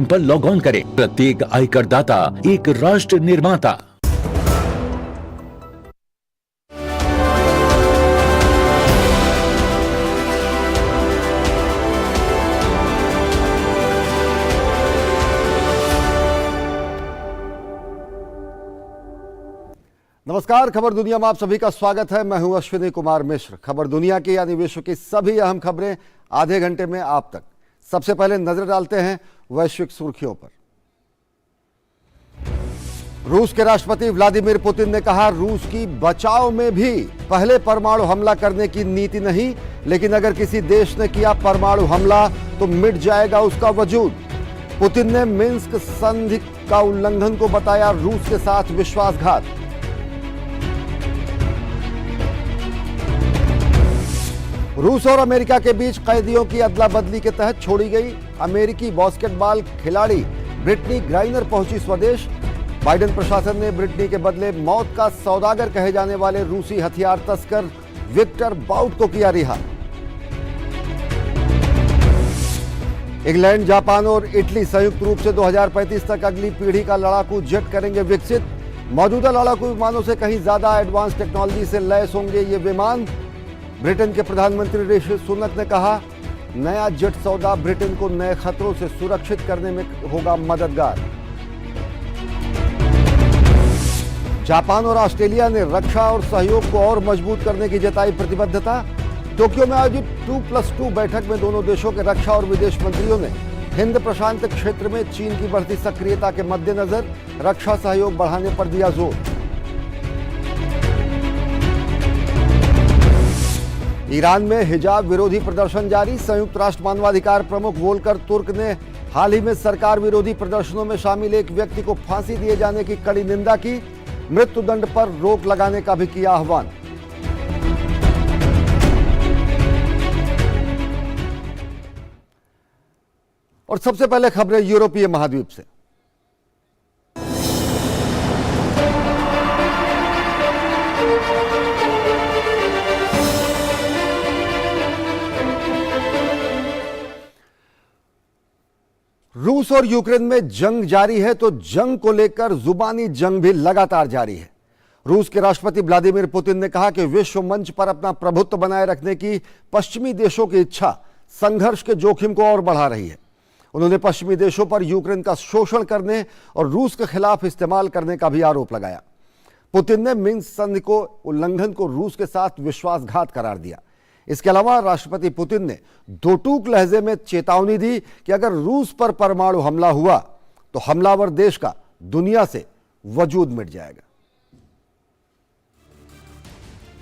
पर log on करें। प्रत्येक आयकरदाता एक राष्ट्र निर्माता। नमस्कार, खबर दुनिया में आप सभी का स्वागत है। मैं हूं अश्विनी कुमार मिश्र। खबर दुनिया की यानी विश्व की सभी अहम खबरें आधे घंटे में आप तक। सबसे पहले नजर डालते हैं वैश्विक सुर्खियों पर। रूस के राष्ट्रपति व्लादिमीर पुतिन ने कहा, रूस की बचाव में भी पहले परमाणु हमला करने की नीति नहीं, लेकिन अगर किसी देश ने किया परमाणु हमला तो मिट जाएगा उसका वजूद। पुतिन ने मिन्स्क संधि का उल्लंघन को बताया रूस के साथ विश्वासघात। रूस और अमेरिका के बीच कैदियों की अदला बदली के तहत छोड़ी गई अमेरिकी बास्केटबॉल खिलाड़ी ब्रिटनी ग्राइनर पहुंची स्वदेश। बाइडेन प्रशासन ने ब्रिटनी के बदले मौत का सौदागर कहे जाने वाले रूसी हथियार तस्कर विक्टर बाउट को किया रिहा। इंग्लैंड, जापान और इटली संयुक्त रूप से 2035 तक अगली पीढ़ी का लड़ाकू जेट करेंगे विकसित। मौजूदा लड़ाकू विमानों से कहीं ज्यादा एडवांस टेक्नोलॉजी से लैस होंगे ये विमान। ब्रिटेन के प्रधानमंत्री ऋषि सुनक ने कहा, नया जेट सौदा ब्रिटेन को नए खतरों से सुरक्षित करने में होगा मददगार। जापान और ऑस्ट्रेलिया ने रक्षा और सहयोग को और मजबूत करने की जताई प्रतिबद्धता। टोक्यो में आयोजित 2+2 बैठक में दोनों देशों के रक्षा और विदेश मंत्रियों ने हिंद प्रशांत क्षेत्र में चीन की बढ़ती सक्रियता के मद्देनजर रक्षा सहयोग बढ़ाने पर दिया जोर। ईरान में हिजाब विरोधी प्रदर्शन जारी। संयुक्त राष्ट्र मानवाधिकार प्रमुख वोल्कर तुर्क ने हाल ही में सरकार विरोधी प्रदर्शनों में शामिल एक व्यक्ति को फांसी दिए जाने की कड़ी निंदा की। मृत्युदंड पर रोक लगाने का भी किया आह्वान। और सबसे पहले खबरें यूरोपीय महाद्वीप से। रूस और यूक्रेन में जंग जारी है तो जंग को लेकर जुबानी जंग भी लगातार जारी है। रूस के राष्ट्रपति व्लादिमीर पुतिन ने कहा कि विश्व मंच पर अपना प्रभुत्व बनाए रखने की पश्चिमी देशों की इच्छा संघर्ष के जोखिम को और बढ़ा रही है। उन्होंने पश्चिमी देशों पर यूक्रेन का शोषण करने और रूस के खिलाफ इस्तेमाल करने का भी आरोप लगाया। पुतिन ने मिन्स्क संधि को उल्लंघन को रूस के साथ विश्वासघात करार दिया। इसके अलावा राष्ट्रपति पुतिन ने दो टूक लहजे में चेतावनी दी कि अगर रूस पर परमाणु हमला हुआ तो हमलावर देश का दुनिया से वजूद मिट जाएगा।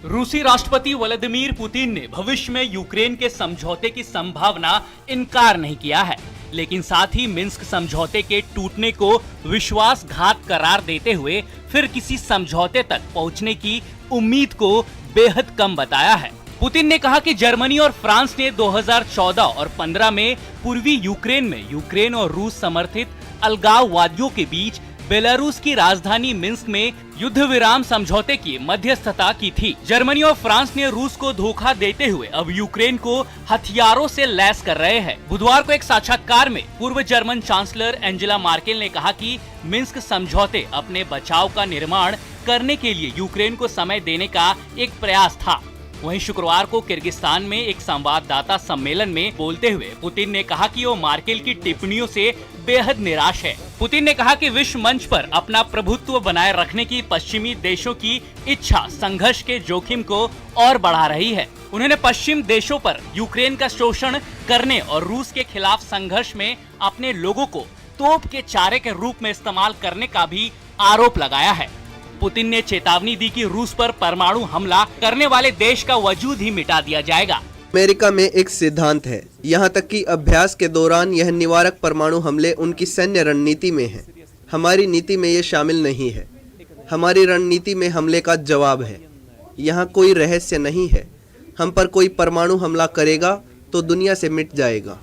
रूसी राष्ट्रपति व्लादिमीर पुतिन ने भविष्य में यूक्रेन के समझौते की संभावना इनकार नहीं किया है, लेकिन साथ ही मिन्स्क समझौते के टूटने को विश्वासघात करार देते हुए फिर किसी समझौते तक पहुंचने की उम्मीद को बेहद कम बताया है। पुतिन ने कहा कि जर्मनी और फ्रांस ने 2014 और 15 में पूर्वी यूक्रेन में यूक्रेन और रूस समर्थित अलगाववादियों के बीच बेलारूस की राजधानी मिन्स्क में युद्ध विराम समझौते की मध्यस्थता की थी। जर्मनी और फ्रांस ने रूस को धोखा देते हुए अब यूक्रेन को हथियारों से लैस कर रहे हैं। बुधवार को एक साक्षात्कार में पूर्व जर्मन चांसलर एंजेला मार्केल ने कहा कि मिन्स्क समझौते अपने बचाव का निर्माण करने के लिए यूक्रेन को समय देने का एक प्रयास था। वहीं शुक्रवार को किर्गिस्तान में एक संवाददाता सम्मेलन में बोलते हुए पुतिन ने कहा कि वो मार्केल की टिप्पणियों से बेहद निराश है। पुतिन ने कहा कि विश्व मंच पर अपना प्रभुत्व बनाए रखने की पश्चिमी देशों की इच्छा संघर्ष के जोखिम को और बढ़ा रही है। उन्होंने पश्चिम देशों पर यूक्रेन का शोषण करने और रूस के खिलाफ संघर्ष में अपने लोगों को तोप के चारे के रूप में इस्तेमाल करने का भी आरोप लगाया है। पुतिन ने चेतावनी दी कि रूस पर परमाणु हमला करने वाले देश का वजूद ही मिटा दिया जाएगा। अमेरिका में एक सिद्धांत है, यहाँ तक कि अभ्यास के दौरान यह निवारक परमाणु हमले उनकी सैन्य रणनीति में है। हमारी नीति में ये शामिल नहीं है। हमारी रणनीति में हमले का जवाब है। यहाँ कोई रहस्य नहीं है। हम पर कोई परमाणु हमला करेगा तो दुनिया से मिट जाएगा।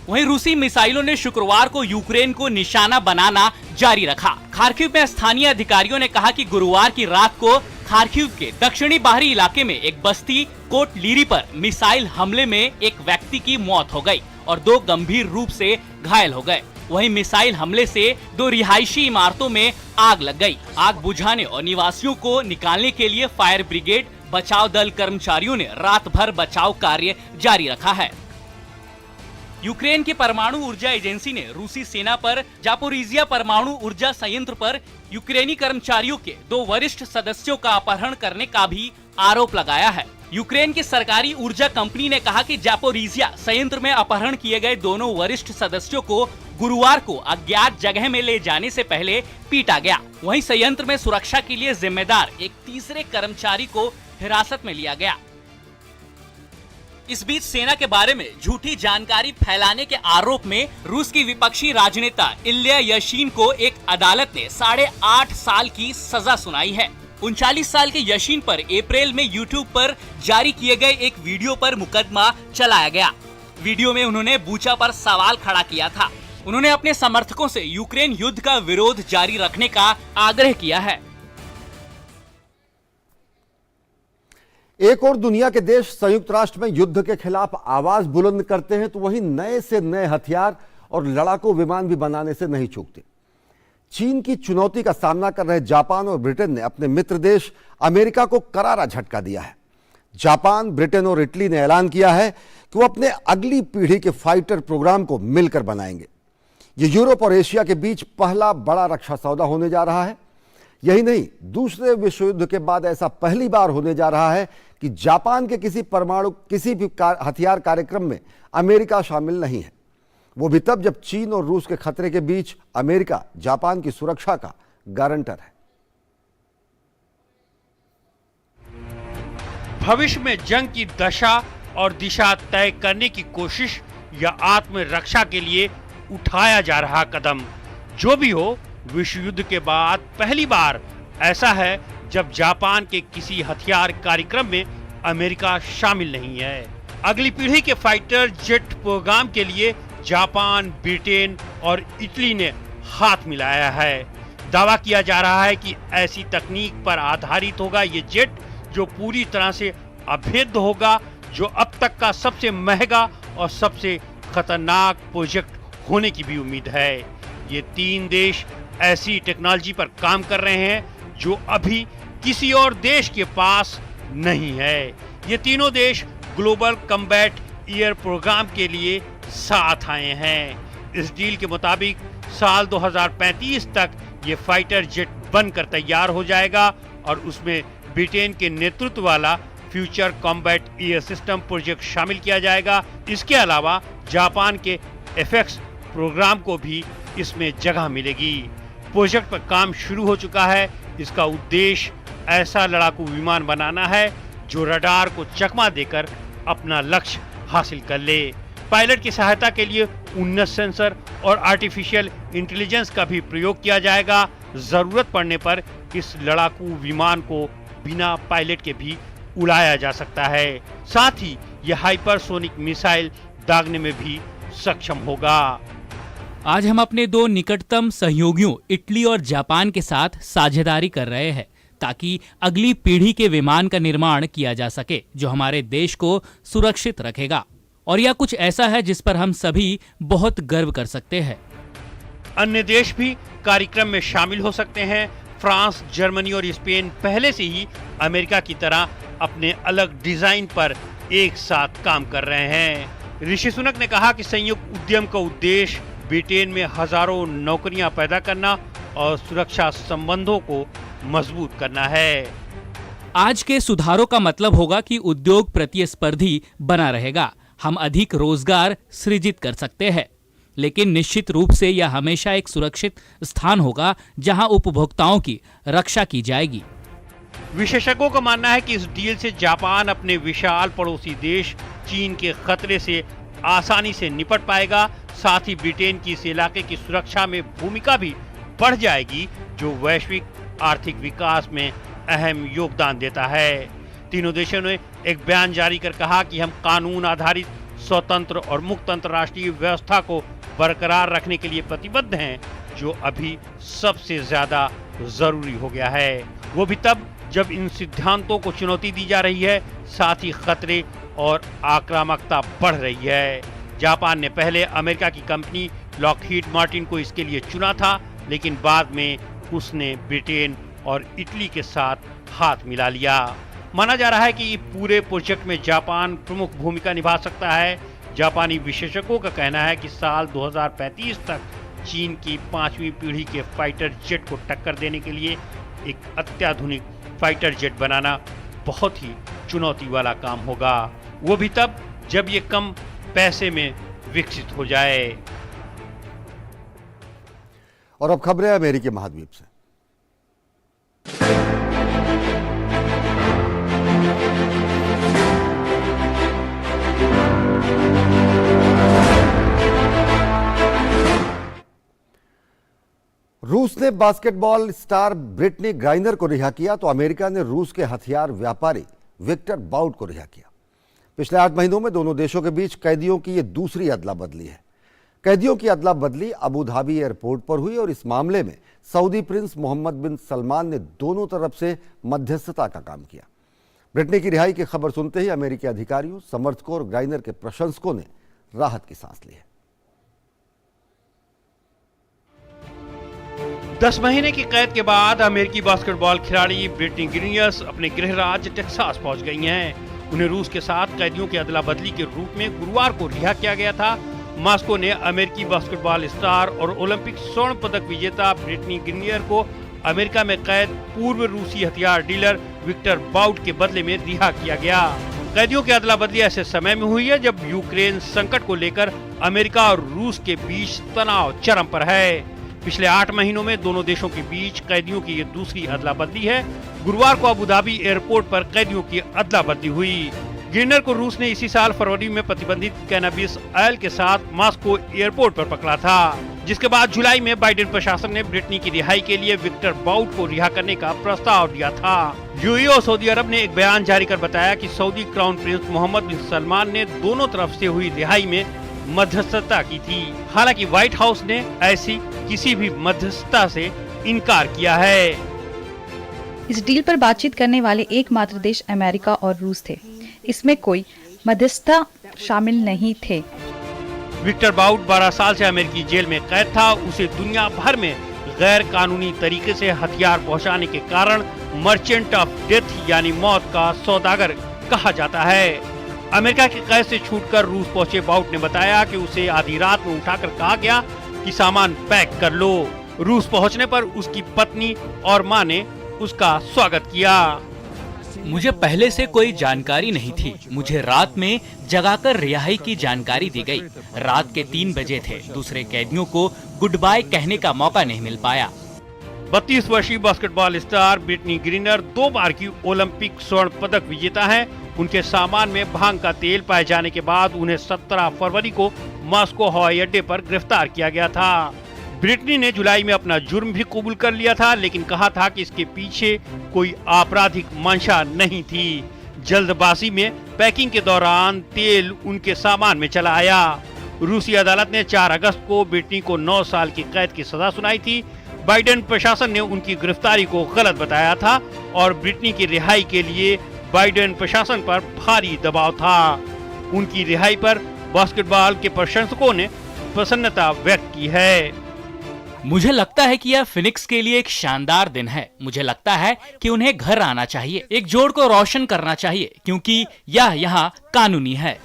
वहीं रूसी मिसाइलों ने शुक्रवार को यूक्रेन को निशाना बनाना जारी रखा। खार्किव में स्थानीय अधिकारियों ने कहा कि गुरुवार की रात को खार्किव के दक्षिणी बाहरी इलाके में एक बस्ती कोट लीरी पर मिसाइल हमले में एक व्यक्ति की मौत हो गई और 2 गंभीर रूप से घायल हो गए। वहीं मिसाइल हमले से 2 रिहायशी इमारतों में आग लग गई। आग बुझाने और निवासियों को निकालने के लिए फायर ब्रिगेड, बचाव दल कर्मचारियों ने रात भर बचाव कार्य जारी रखा है। यूक्रेन की परमाणु ऊर्जा एजेंसी ने रूसी सेना पर जापोरिजिया परमाणु ऊर्जा संयंत्र पर यूक्रेनी कर्मचारियों के 2 वरिष्ठ सदस्यों का अपहरण करने का भी आरोप लगाया है। यूक्रेन की सरकारी ऊर्जा कंपनी ने कहा कि जापोरिजिया संयंत्र में अपहरण किए गए दोनों वरिष्ठ सदस्यों को गुरुवार को अज्ञात जगह में ले जाने से पहले पीटा गया। वहीं संयंत्र में सुरक्षा के लिए जिम्मेदार एक तीसरे कर्मचारी को हिरासत में लिया गया। इस बीच सेना के बारे में झूठी जानकारी फैलाने के आरोप में रूस की विपक्षी राजनेता इल्या याशीन को एक अदालत ने 8.5 साल की सजा सुनाई है। 39 साल के याशीन पर अप्रैल में यूट्यूब पर जारी किए गए एक वीडियो पर मुकदमा चलाया गया। वीडियो में उन्होंने बूचा पर सवाल खड़ा किया था। उन्होंने अपने समर्थकों से यूक्रेन युद्ध का विरोध जारी रखने का आग्रह किया है। एक और दुनिया के देश संयुक्त राष्ट्र में युद्ध के खिलाफ आवाज बुलंद करते हैं तो वहीं नए से नए हथियार और लड़ाकू विमान भी बनाने से नहीं चूकते। चीन की चुनौती का सामना कर रहे जापान और ब्रिटेन ने अपने मित्र देश अमेरिका को करारा झटका दिया है। जापान, ब्रिटेन और इटली ने ऐलान किया है कि वो अपने अगली पीढ़ी के फाइटर प्रोग्राम को मिलकर बनाएंगे। ये यूरोप और एशिया के बीच पहला बड़ा रक्षा सौदा होने जा रहा है। यही नहीं, दूसरे विश्व युद्ध के बाद ऐसा पहली बार होने जा रहा है कि जापान के किसी भी हथियार कार्यक्रम में अमेरिका शामिल नहीं है। वो भी तब जब चीन और रूस के खतरे के बीच अमेरिका जापान की सुरक्षा का गारंटर है। भविष्य में जंग की दशा और दिशा तय करने की कोशिश या आत्मरक्षा के लिए उठाया जा रहा कदम जो भी हो, विश्व युद्ध के बाद पहली बार ऐसा है जब जापान के किसी हथियार कार्यक्रम में अमेरिका शामिल नहीं है। अगली पीढ़ी के फाइटर जेट प्रोग्राम के लिए जापान, ब्रिटेन और इटली ने हाथ मिलाया है। दावा किया जा रहा है कि ऐसी तकनीक पर आधारित होगा ये जेट, जो पूरी तरह से अभेद्य होगा, जो अब तक का सबसे महंगा और सबसे खतरनाक प्रोजेक्ट होने की भी उम्मीद है। ये 3 देश ऐसी टेक्नोलॉजी पर काम कर रहे हैं जो अभी किसी और देश के पास नहीं है। ये तीनों देश ग्लोबल कम्बैट एयर प्रोग्राम के लिए साथ आए हैं। इस डील के मुताबिक साल 2035 तक ये फाइटर जेट बनकर तैयार हो जाएगा और उसमें ब्रिटेन के नेतृत्व वाला future combat air system project शामिल किया जाएगा। इसके अलावा जापान के एफएक्स प्रोग्राम को भी इसमें जगह मिलेगी। प्रोजेक्ट पर काम शुरू हो चुका है। इसका उद्देश्य ऐसा लड़ाकू विमान बनाना है जो रडार को चकमा देकर अपना लक्ष्य हासिल कर ले। पायलट की सहायता के लिए उन्नत सेंसर और आर्टिफिशियल इंटेलिजेंस का भी प्रयोग किया जाएगा। जरूरत पड़ने पर इस लड़ाकू विमान को बिना पायलट के भी उड़ाया जा सकता है। साथ ही यह हाइपरसोनिक मिसाइल दागने में भी सक्षम होगा। आज हम अपने 2 निकटतम सहयोगियों इटली और जापान के साथ साझेदारी कर रहे हैं ताकि अगली पीढ़ी के विमान का निर्माण किया जा सके जो हमारे देश को सुरक्षित रखेगा। और यह कुछ ऐसा है जिस पर हम सभी बहुत गर्व कर सकते हैं। अन्य देश भी कार्यक्रम में शामिल हो सकते हैं। फ्रांस, जर्मनी और स्पेन पहले से ही अमेरिका की तरह अपने अलग डिजाइन पर एक साथ काम कर रहे हैं। ऋषि सुनक ने कहा कि संयुक्त उद्यम का उद्देश्य ब्रिटेन में हजारों नौकरियां पैदा करना और सुरक्षा संबंधों को मजबूत करना है। आज के सुधारों का मतलब होगा कि उद्योग प्रतिस्पर्धी बना रहेगा, हम अधिक रोजगार सृजित कर सकते हैं, लेकिन निश्चित रूप से यह हमेशा एक सुरक्षित स्थान होगा जहां उपभोक्ताओं की रक्षा की जाएगी। विशेषज्ञों का मानना है कि इस डील से जापान अपने विशाल पड़ोसी देश चीन के खतरे से आसानी से निपट पाएगा। साथ ही ब्रिटेन की इस इलाके की सुरक्षा में भूमिका भी बढ़ जाएगी, जो वैश्विक आर्थिक विकास में अहम योगदान देता है। तीनों देशों ने एक बयान जारी कर कहा कि हम कानून आधारित स्वतंत्र और मुक्त अंतर्राष्ट्रीय व्यवस्था को बरकरार रखने के लिए प्रतिबद्ध हैं, जो अभी सबसे ज्यादा जरूरी हो गया है। वो भी तब जब इन सिद्धांतों को चुनौती दी जा रही है, साथ ही खतरे और आक्रामकता बढ़ रही है। जापान ने पहले अमेरिका की कंपनी लॉकहीड मार्टिन को इसके लिए चुना था, लेकिन बाद में उसने ब्रिटेन और इटली के साथ हाथ मिला लिया। माना जा रहा है कि पूरे प्रोजेक्ट में जापान प्रमुख भूमिका निभा सकता है। जापानी विशेषज्ञों का कहना है कि साल 2035 तक चीन की 5वीं पीढ़ी के फाइटर जेट को टक्कर देने के लिए एक अत्याधुनिक फाइटर जेट बनाना बहुत ही चुनौती वाला काम होगा, वो भी तब जब ये कम पैसे में विकसित हो जाए। और अब खबरें अमेरिकी महाद्वीप से। रूस ने बास्केटबॉल स्टार ब्रिटनी ग्राइनर को रिहा किया तो अमेरिका ने रूस के हथियार व्यापारी विक्टर बाउट को रिहा किया। पिछले 8 महीनों में दोनों देशों के बीच कैदियों की यह दूसरी अदला बदली है। कैदियों की अदला बदली अबू धाबी एयरपोर्ट पर हुई और इस मामले में सऊदी प्रिंस मोहम्मद बिन सलमान ने दोनों तरफ से मध्यस्थता का काम किया। ब्रिटनी की रिहाई की खबर सुनते ही अमेरिकी अधिकारियों, समर्थकों और ग्राइनर के प्रशंसकों ने राहत की सांस ली है। 10 महीने की कैद के बाद अमेरिकी बास्केटबॉल खिलाड़ी ब्रिटनी ग्रीनियर अपने गृह राज्य टेक्सास पहुंच गई हैं। उन्हें रूस के साथ कैदियों की अदला बदली के रूप में गुरुवार को रिहा किया गया था। मॉस्को ने अमेरिकी बास्केटबॉल स्टार और ओलंपिक स्वर्ण पदक विजेता ब्रिटनी ग्रीनियर को अमेरिका में कैद पूर्व रूसी हथियार डीलर विक्टर बाउट के बदले में रिहा किया गया। कैदियों की अदला बदली ऐसे समय में हुई है जब यूक्रेन संकट को लेकर अमेरिका और रूस के बीच तनाव चरम पर है। पिछले 8 महीनों में दोनों देशों के बीच कैदियों की ये दूसरी अदला बदली है। गुरुवार को अबू धाबी एयरपोर्ट पर कैदियों की अदला बदली हुई। ग्रीनियर को रूस ने इसी साल फरवरी में प्रतिबंधित कैनबिस ऑयल के साथ मॉस्को एयरपोर्ट पर पकड़ा था, जिसके बाद जुलाई में बाइडेन प्रशासन ने ब्रिटनी की रिहाई के लिए विक्टर बाउट को रिहा करने का प्रस्ताव दिया था। यूएई और सऊदी अरब ने एक बयान जारी कर बताया कि सऊदी क्राउन प्रिंस मोहम्मद बिन सलमान ने दोनों तरफ से हुई रिहाई में मध्यस्थता की थी। हालांकि व्हाइट हाउस ने ऐसी किसी भी मध्यस्थता से इनकार किया है। इस डील पर बातचीत करने वाले एकमात्र देश अमेरिका और रूस थे। इसमें कोई मध्यस्थता शामिल नहीं थे। विक्टर बाउट 12 साल से अमेरिकी जेल में कैद था। उसे दुनिया भर में गैर कानूनी तरीके से हथियार पहुंचाने के कारण मर्चेंट ऑफ डेथ यानी मौत का सौदागर कहा जाता है। अमेरिका की कैद से छूटकर रूस पहुंचे बाउट ने बताया कि उसे आधी रात में उठाकर कहा गया कि सामान पैक कर लो। रूस पहुंचने पर उसकी पत्नी और मां ने उसका स्वागत किया। मुझे पहले से कोई जानकारी नहीं थी। मुझे रात में जगाकर रिहाई की जानकारी दी गई। रात के 3 बजे थे। दूसरे कैदियों को गुड बाय कहने का मौका नहीं मिल पाया। 32 वर्षीय बास्केटबॉल स्टार ब्रिटनी ग्रीनियर 2 बार की ओलंपिक स्वर्ण पदक विजेता है। उनके सामान में भांग का तेल पाए जाने के बाद उन्हें 17 फरवरी को मॉस्को हवाई अड्डे पर गिरफ्तार किया गया था। ब्रिटनी ने जुलाई में अपना जुर्म भी कबूल कर लिया था, लेकिन कहा था कि इसके पीछे कोई आपराधिक मंशा नहीं थी। जल्दबाजी में पैकिंग के दौरान तेल उनके सामान में चला आया। रूसी अदालत ने 4 अगस्त को ब्रिटनी को 9 साल की कैद की सजा सुनाई थी। बाइडेन प्रशासन ने उनकी गिरफ्तारी को गलत बताया था और ब्रिटनी की रिहाई के लिए बाइडेन प्रशासन पर भारी दबाव था। उनकी रिहाई पर बास्केटबॉल के प्रशंसकों ने प्रसन्नता व्यक्त की है। मुझे लगता है कि यह फिनिक्स के लिए एक शानदार दिन है। मुझे लगता है कि उन्हें घर आना चाहिए, एक जोड़ को रोशन करना चाहिए, क्योंकि यह यहाँ कानूनी है।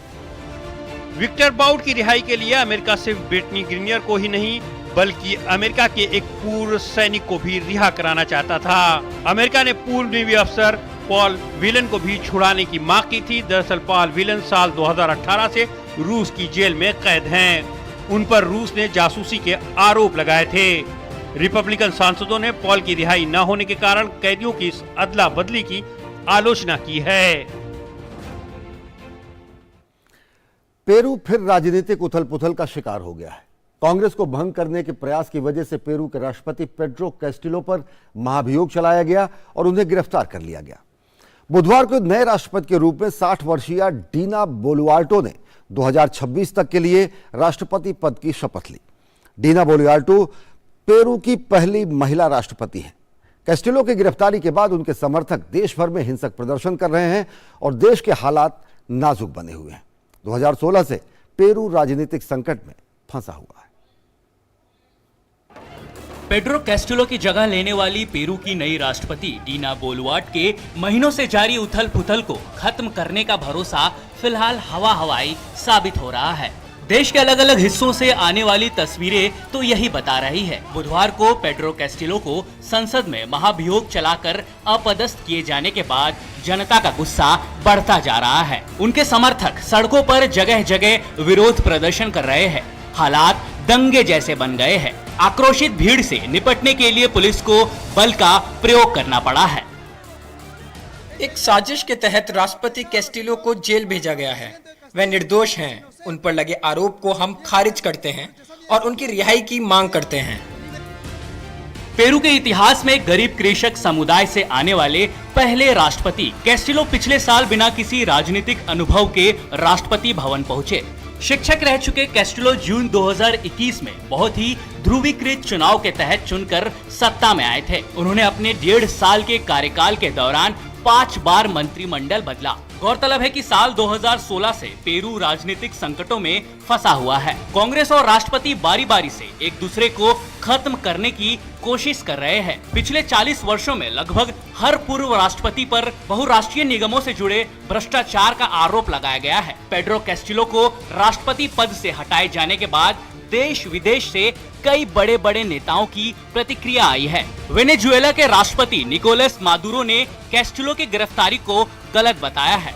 विक्टर बाउट की रिहाई के लिए अमेरिका सिर्फ ब्रिटनी ग्रीनियर को ही नहीं बल्कि अमेरिका के एक पूर्व सैनिक को भी रिहा कराना चाहता था। अमेरिका ने पूर्व नेवी अफसर पॉल व्हीलन को भी छुड़ाने की मांग की थी। दरअसल पॉल व्हीलन साल 2018 से रूस की जेल में कैद हैं। उन पर रूस ने जासूसी के आरोप लगाए थे। रिपब्लिकन सांसदों ने पॉल की रिहाई न होने के कारण कैदियों की इस अदला बदली की आलोचना की है। पेरू फिर राजनीतिक उथल पुथल का शिकार हो गया है। कांग्रेस को भंग करने के प्रयास की वजह से पेरू के राष्ट्रपति पेड्रो कैस्टिलो पर महाभियोग चलाया गया और उन्हें गिरफ्तार कर लिया गया। बुधवार को नए राष्ट्रपति के रूप में 60 वर्षीय डीना बोलुआर्टो ने 2026 तक के लिए राष्ट्रपति पद की शपथ ली। डीना बोलुआर्टो पेरू की पहली महिला राष्ट्रपति हैं। कैस्टिलो की गिरफ्तारी के बाद उनके समर्थक देश भर में हिंसक प्रदर्शन कर रहे हैं और देश के हालात नाजुक बने हुए हैं। 2016 से पेरू राजनीतिक संकट में फंसा हुआ है। पेड्रो कैस्टिलो की जगह लेने वाली पेरू की नई राष्ट्रपति डीना बोलुआर्ट के महीनों से जारी उथल पुथल को खत्म करने का भरोसा फिलहाल हवा हवाई साबित हो रहा है। देश के अलग अलग हिस्सों से आने वाली तस्वीरें तो यही बता रही है। बुधवार को पेड्रो कैस्टिलो को संसद में महाभियोग चलाकर अपदस्थ किए जाने के बाद जनता का गुस्सा बढ़ता जा रहा है। उनके समर्थक सड़कों पर जगह जगह विरोध प्रदर्शन कर रहे हैं। हालात दंगे जैसे बन गए हैं। आक्रोशित भीड़ से निपटने के लिए पुलिस को बल का प्रयोग करना पड़ा है। एक साजिश के तहत राष्ट्रपति कैस्टिलो को जेल भेजा गया है। वे निर्दोष हैं। उन पर लगे आरोप को हम खारिज करते हैं और उनकी रिहाई की मांग करते हैं। पेरू के इतिहास में गरीब कृषक समुदाय से आने वाले पहले राष्ट्रपति कैस्टिलो पिछले साल बिना किसी राजनीतिक अनुभव के राष्ट्रपति भवन पहुंचे। शिक्षक रह चुके कैस्टिलो जून 2021 में बहुत ही ध्रुवीकृत चुनाव के तहत चुनकर सत्ता में आए थे। उन्होंने अपने 1.5 साल के कार्यकाल के दौरान 5 बार मंत्रिमंडल बदला। गौरतलब है कि साल 2016 से पेरू राजनीतिक संकटों में फंसा हुआ है। कांग्रेस और राष्ट्रपति बारी बारी से एक दूसरे को खत्म करने की कोशिश कर रहे हैं। पिछले 40 वर्षों में लगभग हर पूर्व राष्ट्रपति पर बहुराष्ट्रीय निगमों से जुड़े भ्रष्टाचार का आरोप लगाया गया है। पेड्रो कैस्टिलो को राष्ट्रपति पद से हटाए जाने के बाद देश विदेश से कई बड़े बड़े नेताओं की प्रतिक्रिया आई है। वेनेजुएला के राष्ट्रपति निकोलस मादुरो ने कैस्टिलो की गिरफ्तारी को गलत बताया है।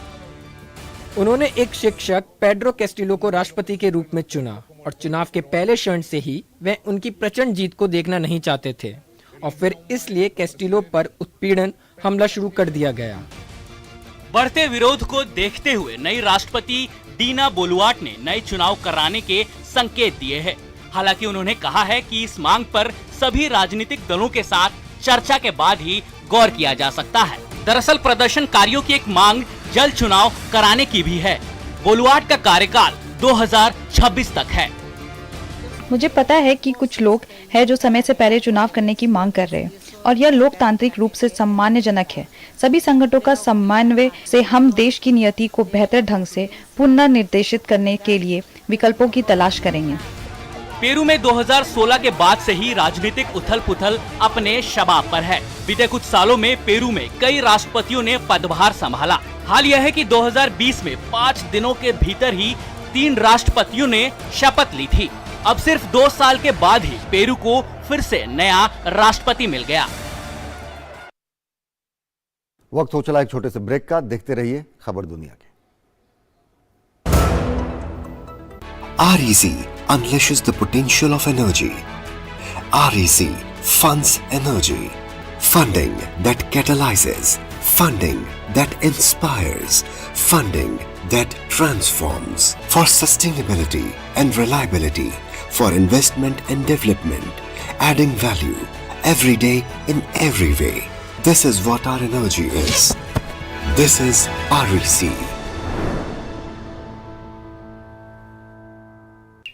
उन्होंने एक शिक्षक पेड्रो कैस्टिलो को राष्ट्रपति के रूप में चुना और चुनाव के पहले क्षण से ही वे उनकी प्रचंड जीत को देखना नहीं चाहते थे और फिर इसलिए कैस्टिलो पर उत्पीड़न हमला शुरू कर दिया गया। बढ़ते विरोध को देखते हुए नई राष्ट्रपति डीना बोलुआर्ट ने नए चुनाव कराने के संकेत दिए हैं। हालांकि उन्होंने कहा है कि इस मांग पर सभी राजनीतिक दलों के साथ चर्चा के बाद ही गौर किया जा सकता है। दरअसल प्रदर्शनकारियों की एक मांग जल्द चुनाव कराने की भी है। बोलुआर्ट का कार्यकाल 2026 तक है। मुझे पता है कि कुछ लोग हैं जो समय से पहले चुनाव करने की मांग कर रहे हैं और यह लोकतांत्रिक रूप से सम्मानजनक है। सभी संगठनों का समन्वय से हम देश की नियति को बेहतर ढंग से पुनर्निर्देशित करने के लिए विकल्पों की तलाश करेंगे। पेरू में 2016 के बाद से ही राजनीतिक उथल पुथल अपने शबाब पर है। बीते कुछ सालों में पेरू में कई राष्ट्रपतियों ने पदभार संभाला। हाल यह है कि 2020 में 5 दिनों के भीतर ही 3 राष्ट्रपतियों ने शपथ ली थी। अब सिर्फ 2 साल के बाद ही पेरू को फिर से नया राष्ट्रपति मिल गया। वक्त हो चला एक छोटे से ब्रेक का। देखते रहिए खबर दुनिया के। REC unleashes the potential of energy. REC funds energy. Funding that catalyzes. Funding that inspires. Funding that transforms. For sustainability and reliability. For investment and development. Adding value every day in every way. This is what our energy is. This is REC.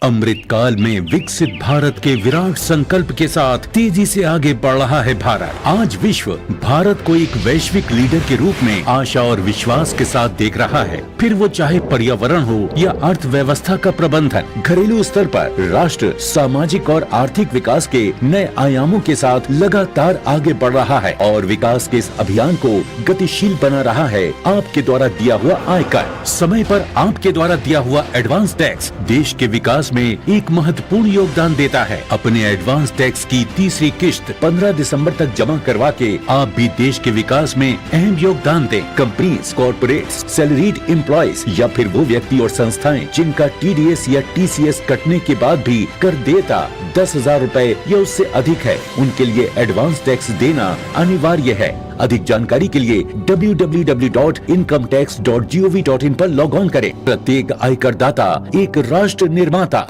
अमृतकाल में विकसित भारत के विराट संकल्प के साथ तेजी से आगे बढ़ रहा है भारत। आज विश्व भारत को एक वैश्विक लीडर के रूप में आशा और विश्वास के साथ देख रहा है। फिर वो चाहे पर्यावरण हो या अर्थव्यवस्था का प्रबंधन, घरेलू स्तर पर राष्ट्र सामाजिक और आर्थिक विकास के नए आयामों के साथ लगातार आगे बढ़ रहा है और विकास के इस अभियान को गतिशील बना रहा है। आपके द्वारा दिया हुआ आयकर, समय पर आपके द्वारा दिया हुआ एडवांस टैक्स देश के विकास में एक महत्वपूर्ण योगदान देता है। अपने एडवांस टैक्स की तीसरी किश्त 15 दिसंबर तक जमा करवा के आप भी देश के विकास में अहम योगदान दें। कंपनीज, कॉर्पोरेट्स, सैलरीड एम्प्लॉयज या फिर वो व्यक्ति और संस्थाएं जिनका TDS या TCS कटने के बाद भी कर देता 10,000 रूपए या उससे अधिक है, उनके लिए एडवांस टैक्स देना अनिवार्य है। अधिक जानकारी के लिए www.incometax.gov.in पर लॉग ऑन करें। प्रत्येक आयकर दाता एक राष्ट्र निर्माता।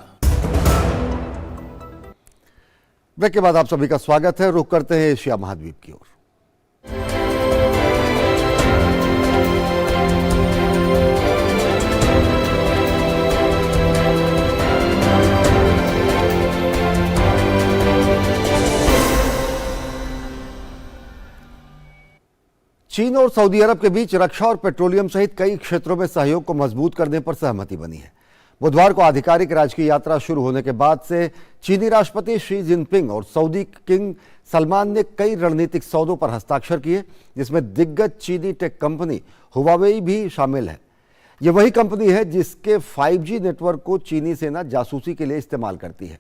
ब्रेक के बाद आप सभी का स्वागत है। रुख करते हैं एशिया महाद्वीप की ओर। चीन और सऊदी अरब के बीच रक्षा और पेट्रोलियम सहित कई क्षेत्रों में सहयोग को मजबूत करने पर सहमति बनी है। बुधवार को आधिकारिक राजकीय यात्रा शुरू होने के बाद से चीनी राष्ट्रपति शी जिनपिंग और सऊदी किंग सलमान ने कई रणनीतिक सौदों पर हस्ताक्षर किए, जिसमें दिग्गज चीनी टेक कंपनी हुआवेई भी शामिल है। यह वही कंपनी है जिसके 5G नेटवर्क को चीनी सेना जासूसी के लिए इस्तेमाल करती है।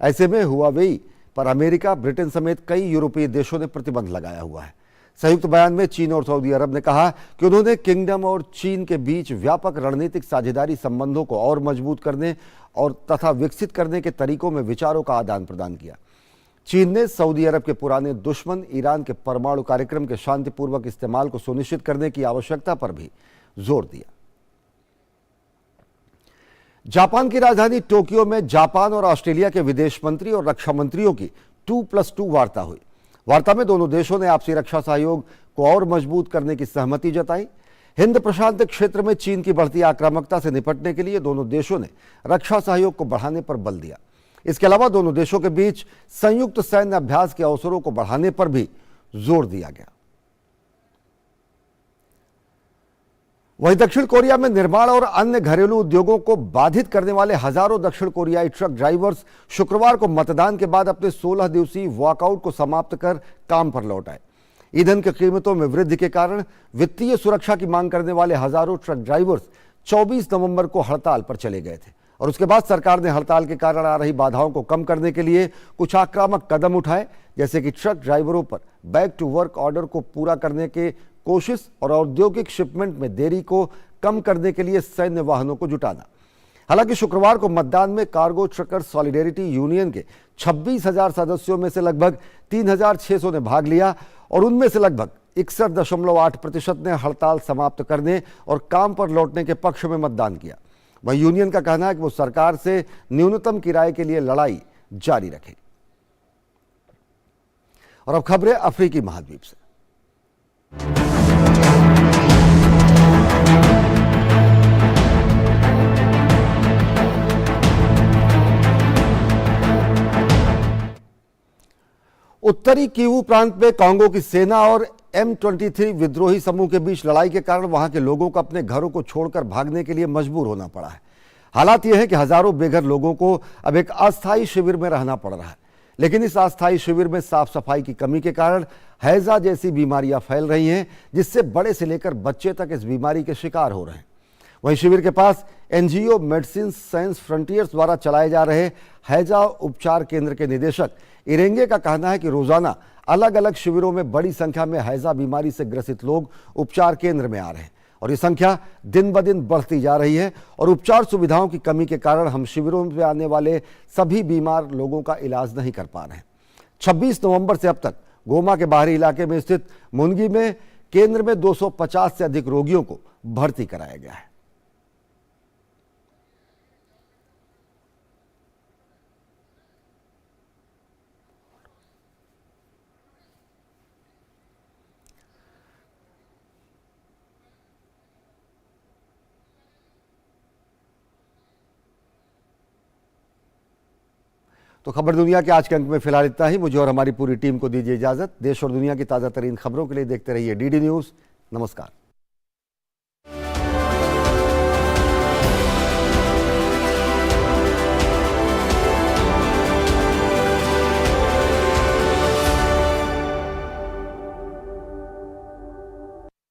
ऐसे में हुआवेई पर अमेरिका, ब्रिटेन समेत कई यूरोपीय देशों ने प्रतिबंध लगाया हुआ है। संयुक्त बयान में चीन और सऊदी अरब ने कहा कि उन्होंने किंगडम और चीन के बीच व्यापक रणनीतिक साझेदारी संबंधों को और मजबूत करने और तथा विकसित करने के तरीकों में विचारों का आदान प्रदान किया। चीन ने सऊदी अरब के पुराने दुश्मन ईरान के परमाणु कार्यक्रम के शांतिपूर्वक इस्तेमाल को सुनिश्चित करने की आवश्यकता पर भी जोर दिया। जापान की राजधानी टोक्यो में जापान और ऑस्ट्रेलिया के विदेश मंत्री और रक्षा मंत्रियों की 2+2 वार्ता हुई। वार्ता में दोनों देशों ने आपसी रक्षा सहयोग को और मजबूत करने की सहमति जताई। हिंद प्रशांत क्षेत्र में चीन की बढ़ती आक्रामकता से निपटने के लिए दोनों देशों ने रक्षा सहयोग को बढ़ाने पर बल दिया। इसके अलावा दोनों देशों के बीच संयुक्त सैन्य अभ्यास के अवसरों को बढ़ाने पर भी जोर दिया गया। वहीं दक्षिण कोरिया में निर्माण और अन्य घरेलू उद्योगों को बाधित करने वाले हजारों दक्षिण कोरियाई ट्रक ड्राइवर्स शुक्रवार को मतदान के बाद अपने 16 दिवसीय वॉकआउट को समाप्त कर काम पर लौट आए। ईंधन की कीमतों में वृद्धि के कारण वित्तीय सुरक्षा की मांग करने वाले हजारों ट्रक ड्राइवर्स 24 नवंबर को हड़ताल पर चले गए थे और उसके बाद सरकार ने हड़ताल के कारण आ रही बाधाओं को कम करने के लिए कुछ आक्रामक कदम उठाए, जैसे कि ट्रक ड्राइवरों पर बैक टू वर्क ऑर्डर को पूरा करने के कोशिश और औद्योगिक शिपमेंट में देरी को कम करने के लिए सैन्य वाहनों को जुटाना। हालांकि शुक्रवार को मतदान में कार्गो ट्रकर सॉलिडेरिटी यूनियन के 26,000 सदस्यों में से लगभग 3,600 ने भाग लिया और उनमें से लगभग 61.8% ने हड़ताल समाप्त करने और काम पर लौटने के पक्ष में मतदान किया। वहीं यूनियन का कहना है कि वो सरकार से न्यूनतम किराए के लिए लड़ाई जारी रखेगी। और अब खबरें अफ्रीकी महाद्वीप से। उत्तरी किवू प्रांत में कांगो की सेना और M23 विद्रोही समूह के बीच लड़ाई के कारण वहां के लोगों को अपने घरों को छोड़कर भागने के लिए मजबूर होना पड़ा है। हालात यह है कि हजारों बेघर लोगों को अब एक अस्थायी शिविर में रहना पड़ रहा है, लेकिन इस अस्थायी शिविर में साफ सफाई की कमी के कारण हैजा जैसी बीमारियां फैल रही हैं, जिससे बड़े से लेकर बच्चे तक इस बीमारी के शिकार हो रहे हैं। वहीं शिविर के पास NGO मेडिसिन साइंस फ्रंटियर्स द्वारा चलाए जा रहे हैजा उपचार केंद्र के निदेशक इरेंगे का कहना है कि रोजाना अलग अलग शिविरों में बड़ी संख्या में हैजा बीमारी से ग्रसित लोग उपचार केंद्र में आ रहे हैं और ये संख्या दिन ब दिन बढ़ती जा रही है और उपचार सुविधाओं की कमी के कारण हम शिविरों में आने वाले सभी बीमार लोगों का इलाज नहीं कर पा रहे हैं। 26 नवंबर से अब तक गोमा के बाहरी इलाके में स्थित मुनगी में केंद्र में 250 से अधिक रोगियों को भर्ती कराया गया है। तो खबर दुनिया के आज के अंक में फिलहाल इतना ही। मुझे और हमारी पूरी टीम को दीजिए इजाजत। देश और दुनिया की ताज़ा तरीन खबरों के लिए देखते रहिए DD न्यूज़। नमस्कार।